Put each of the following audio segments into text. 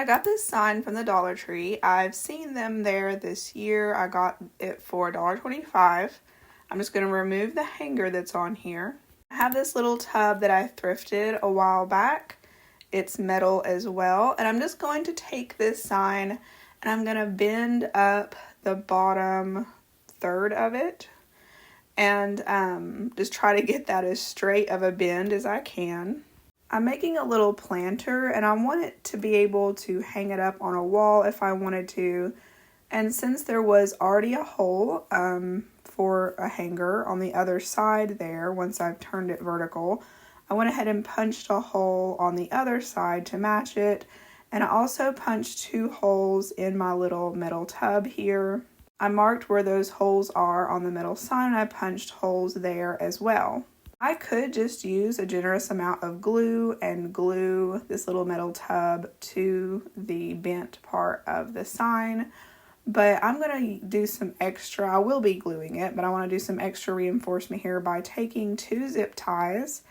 I got this sign from the Dollar Tree. I've seen them there this year. I got it for $1.25. I'm just going to remove the hanger that's on here. I have this little tub that I thrifted a while back. It's metal as well. And I'm just going to take this sign and I'm going to bend up the bottom third of it. And just try to get that as straight of a bend as I can. I'm making a little planter and I want it to be able to hang it up on a wall if I wanted to. And since there was already a hole for a hanger on the other side there, once I've turned it vertical, I went ahead and punched a hole on the other side to match it. And I also punched 2 holes in my little metal tub here. I marked where those holes are on the metal sign and I punched holes there as well. I could just use a generous amount of glue and glue this little metal tub to the bent part of the sign, but I'm going to do some extra. I will be gluing it, but I want to do some extra reinforcement here by taking 2 zip ties,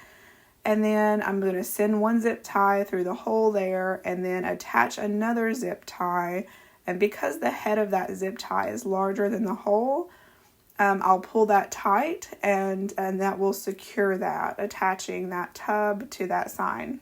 and then I'm going to send 1 zip tie through the hole there and then attach another zip tie. And because the head of that zip tie is larger than the hole, I'll pull that tight and that will secure that, attaching that tub to that sign.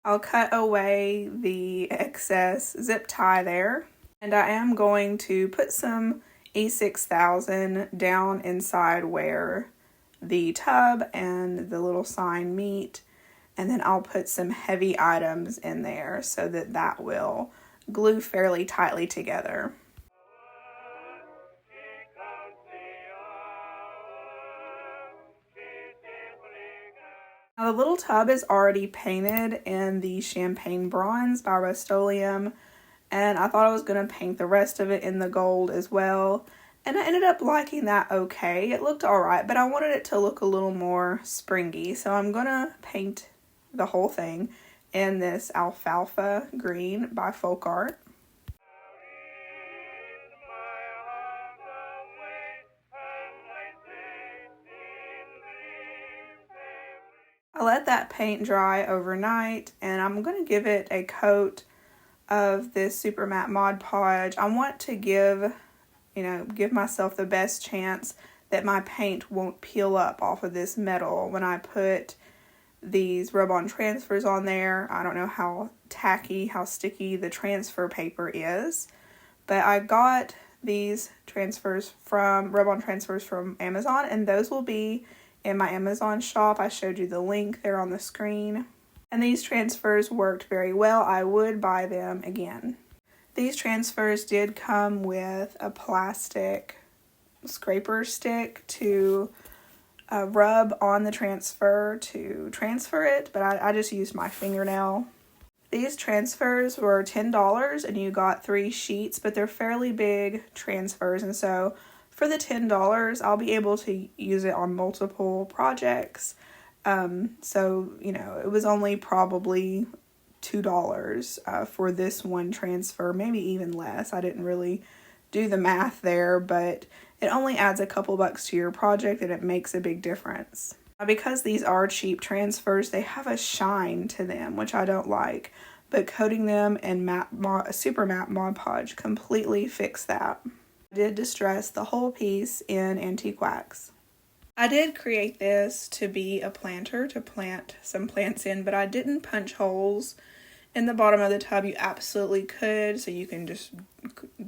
I'll cut away the excess zip tie there. And I am going to put some E6000 down inside where the tub and the little sign meet. And then I'll put some heavy items in there so that that will glue fairly tightly together. Now the little tub is already painted in the Champagne Bronze by Rust-Oleum. And I thought I was going to paint the rest of it in the gold as well. And I ended up liking that okay. It looked alright, but I wanted it to look a little more springy. So I'm going to paint the whole thing in this alfalfa green by Folk Art. I let that paint dry overnight and I'm going to give it a coat of this super matte Mod Podge. I want to give myself the best chance that my paint won't peel up off of this metal when I put these rub-on transfers on there. I don't know how tacky, how sticky the transfer paper is, but I got these rub-on transfers from Amazon, and those will be in my Amazon shop. I showed you the link there on the screen. And these transfers worked very well. I would buy them again. These transfers did come with a plastic scraper stick to rub on the transfer to transfer it, but I just used my fingernail. These transfers were $10 and you got 3 sheets, but they're fairly big transfers, and so for the $10 I'll be able to use it on multiple projects. So, it was only probably $2 for this one transfer, maybe even less. I didn't really do the math there, but it only adds a couple bucks to your project and it makes a big difference. Because these are cheap transfers, they have a shine to them, which I don't like, but coating them in super matte Mod Podge completely fixed that. I did distress the whole piece in antique wax. I did create this to be a planter to plant some plants in, but I didn't punch holes in the bottom of the tub. You absolutely could, so you can just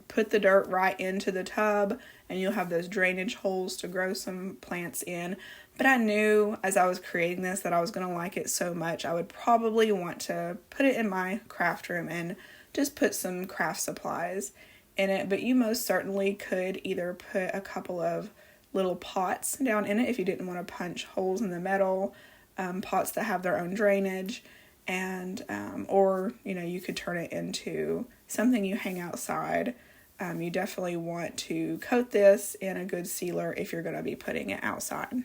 put the dirt right into the tub and you'll have those drainage holes to grow some plants in. But I knew as I was creating this that I was going to like it so much I would probably want to put it in my craft room and just put some craft supplies in it. But you most certainly could either put a couple of little pots down in it if you didn't want to punch holes in the metal, pots that have their own drainage, and or you could turn it into something you hang outside. You definitely want to coat this in a good sealer if you're going to be putting it outside.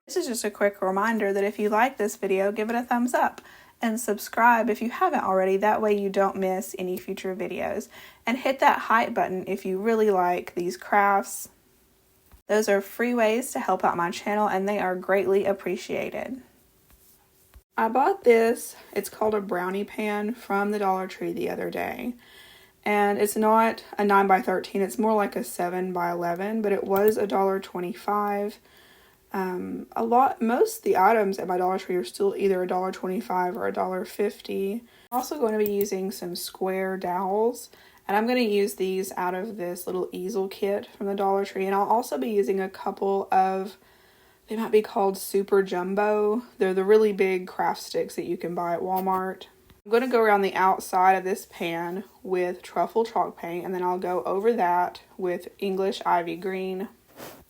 This is just a quick reminder that if you like this video, give it a thumbs up and subscribe if you haven't already. That way you don't miss any future videos. And hit that hype button if you really like these crafts. Those are free ways to help out my channel and they are greatly appreciated. I bought this, it's called a brownie pan, from the Dollar Tree the other day. And it's not a 9x13, it's more like a 7x11, but it was $1.25. Most of the items at my Dollar Tree are still either $1.25 or $1.50. I'm also going to be using some square dowels, and I'm going to use these out of this little easel kit from the Dollar Tree. And I'll also be using a couple of, they might be called Super Jumbo. They're the really big craft sticks that you can buy at Walmart. I'm going to go around the outside of this pan with truffle chalk paint, and then I'll go over that with English Ivy Green.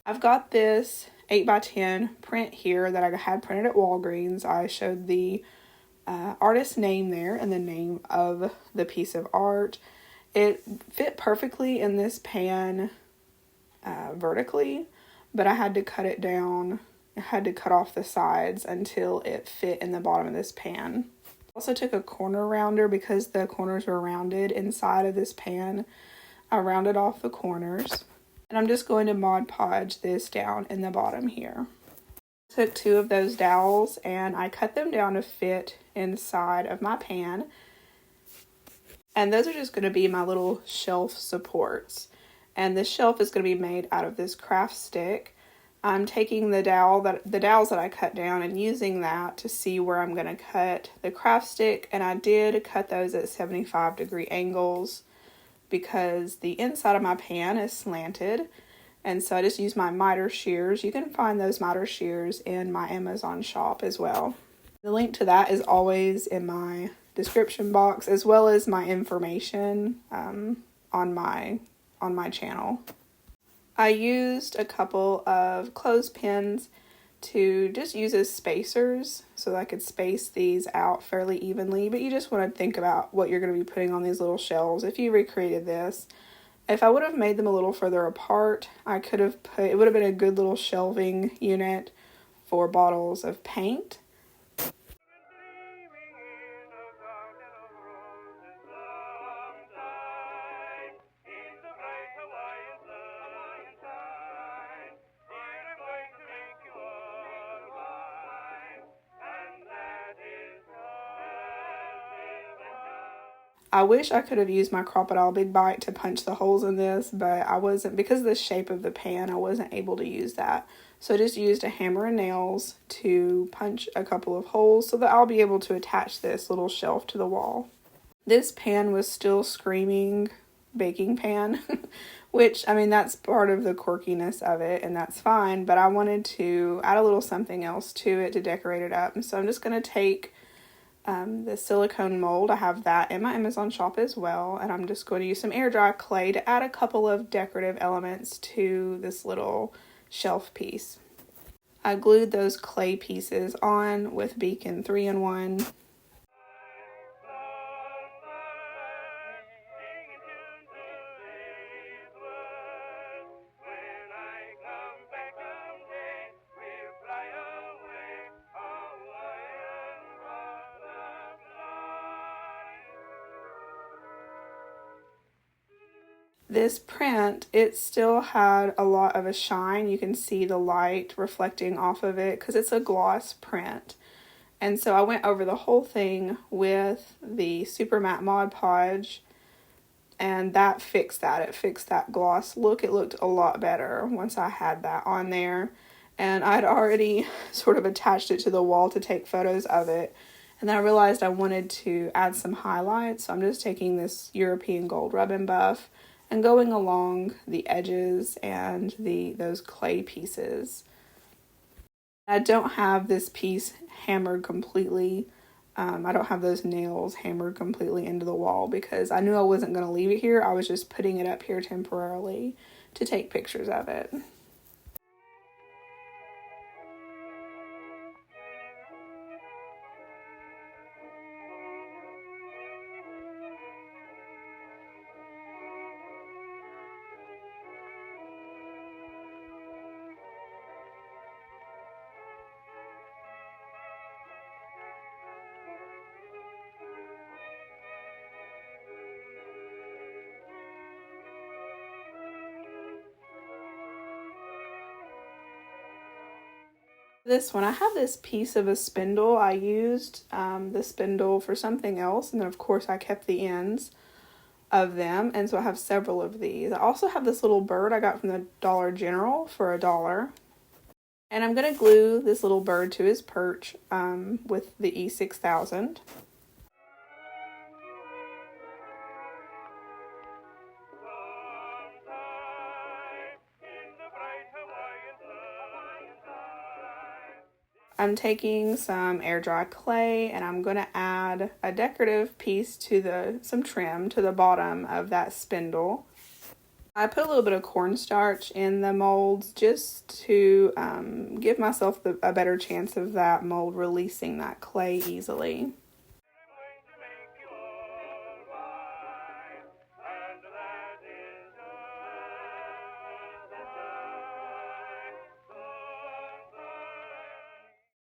I've got this 8x10 print here that I had printed at Walgreens. I showed the artist's name there and the name of the piece of art. It fit perfectly in this pan vertically, but I had to cut it down. I had to cut off the sides until it fit in the bottom of this pan. Also took a corner rounder because the corners were rounded inside of this pan. I rounded off the corners. And I'm just going to Mod Podge this down in the bottom here. Took two of those dowels and I cut them down to fit inside of my pan. And those are just going to be my little shelf supports. And this shelf is going to be made out of this craft stick. I'm taking the dowels that I cut down and using that to see where I'm going to cut the craft stick. And I did cut those at 75-degree angles because the inside of my pan is slanted. And so I just use my miter shears. You can find those miter shears in my Amazon shop as well. The link to that is always in my description box, as well as my information on my channel. I used a couple of clothespins to just use as spacers so that I could space these out fairly evenly, but you just want to think about what you're going to be putting on these little shelves if you recreated this. If I would have made them a little further apart, I could have it would have been a good little shelving unit for bottles of paint. I wish I could have used my Crocodile Big Bite to punch the holes in this, but I wasn't, because of the shape of the pan, I wasn't able to use that. So I just used a hammer and nails to punch a couple of holes so that I'll be able to attach this little shelf to the wall. This pan was still screaming baking pan, which, I mean, that's part of the quirkiness of it, and that's fine, but I wanted to add a little something else to it to decorate it up. And so I'm just going to take the silicone mold. I have that in my Amazon shop as well, and I'm just going to use some air dry clay to add a couple of decorative elements to this little shelf piece. I glued those clay pieces on with Beacon 3-in-1. This print, it still had a lot of a shine. You can see the light reflecting off of it because it's a gloss print. And so I went over the whole thing with the Super Matte Mod Podge, and that fixed that. It fixed that gloss look. It looked a lot better once I had that on there. And I'd already sort of attached it to the wall to take photos of it. And then I realized I wanted to add some highlights. So I'm just taking this European Gold Rub and Buff and going along the edges and those clay pieces. I don't have this piece hammered completely. I don't have those nails hammered completely into the wall because I knew I wasn't going to leave it here. I was just putting it up here temporarily to take pictures of it. This one, I have this piece of a spindle. I used the spindle for something else, and then of course I kept the ends of them, and so I have several of these. I also have this little bird I got from the Dollar General for $1. And I'm going to glue this little bird to his perch with the E6000. I'm taking some air dry clay and I'm going to add a decorative piece to some trim to the bottom of that spindle. I put a little bit of cornstarch in the molds just to give myself a better chance of that mold releasing that clay easily.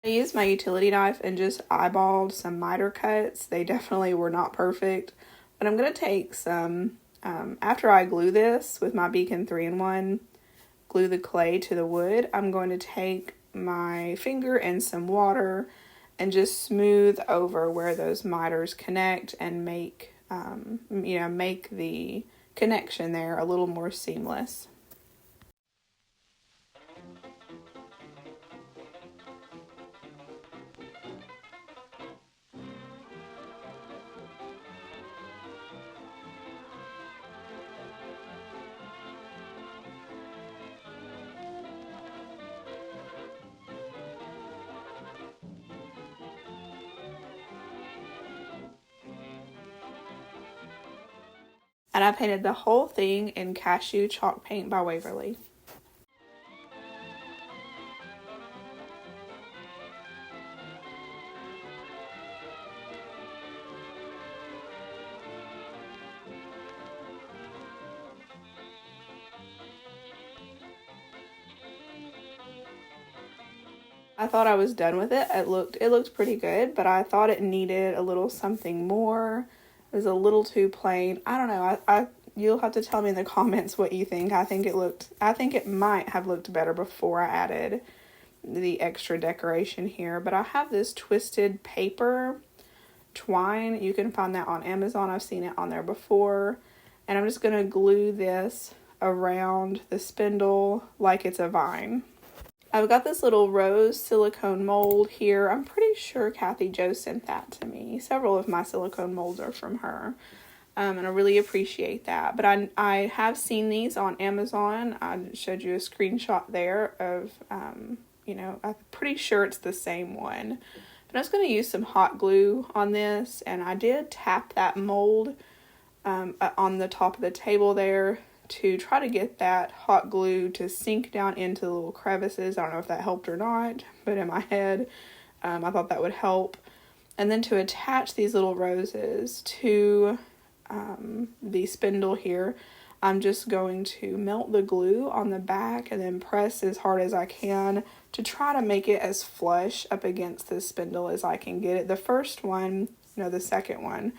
I used my utility knife and just eyeballed some miter cuts. They definitely were not perfect, but I'm going to take some, after I glue this with my Beacon 3-in-1, glue the clay to the wood, I'm going to take my finger and some water and just smooth over where those miters connect and make, make the connection there a little more seamless. And I painted the whole thing in Cashew Chalk Paint by Waverly. I thought I was done with it. It looked pretty good, but I thought it needed a little something more. It was a little too plain. I don't know. You'll have to tell me in the comments what you think. I think it might have looked better before I added the extra decoration here, but I have this twisted paper twine. You can find that on Amazon. I've seen it on there before. And I'm just going to glue this around the spindle like it's a vine. I've got this little rose silicone mold here. I'm pretty sure Kathy Jo sent that to me. Several of my silicone molds are from her. And I really appreciate that. But I have seen these on Amazon. I showed you a screenshot there of, I'm pretty sure it's the same one. But I was going to use some hot glue on this. And I did tap that mold on the top of the table there to try to get that hot glue to sink down into the little crevices. I don't know if that helped or not, but in my head, I thought that would help. And then to attach these little roses to the spindle here, I'm just going to melt the glue on the back and then press as hard as I can to try to make it as flush up against the spindle as I can get it. The first one, the second one,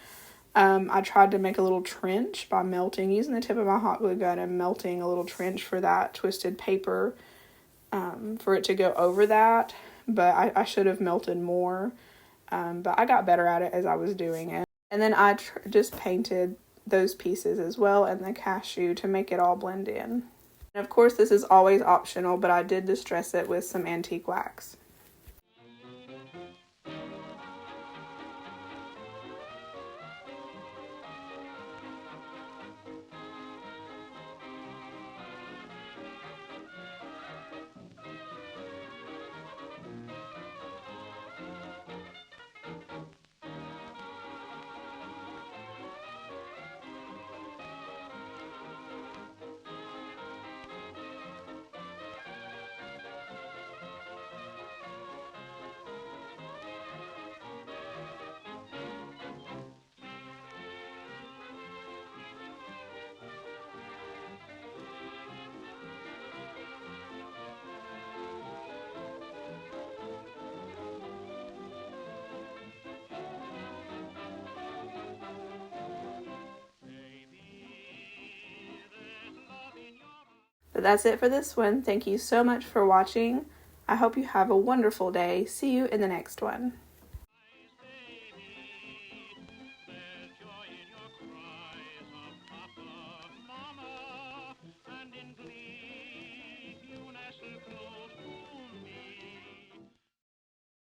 I tried to make a little trench by using the tip of my hot glue gun and melting a little trench for that twisted paper for it to go over that, but I should have melted more, but I got better at it as I was doing it. And then I just painted those pieces as well and the cashew to make it all blend in. And of course this is always optional, but I did distress it with some antique wax. But that's it for this one. Thank you so much for watching. I hope you have a wonderful day. See you in the next one.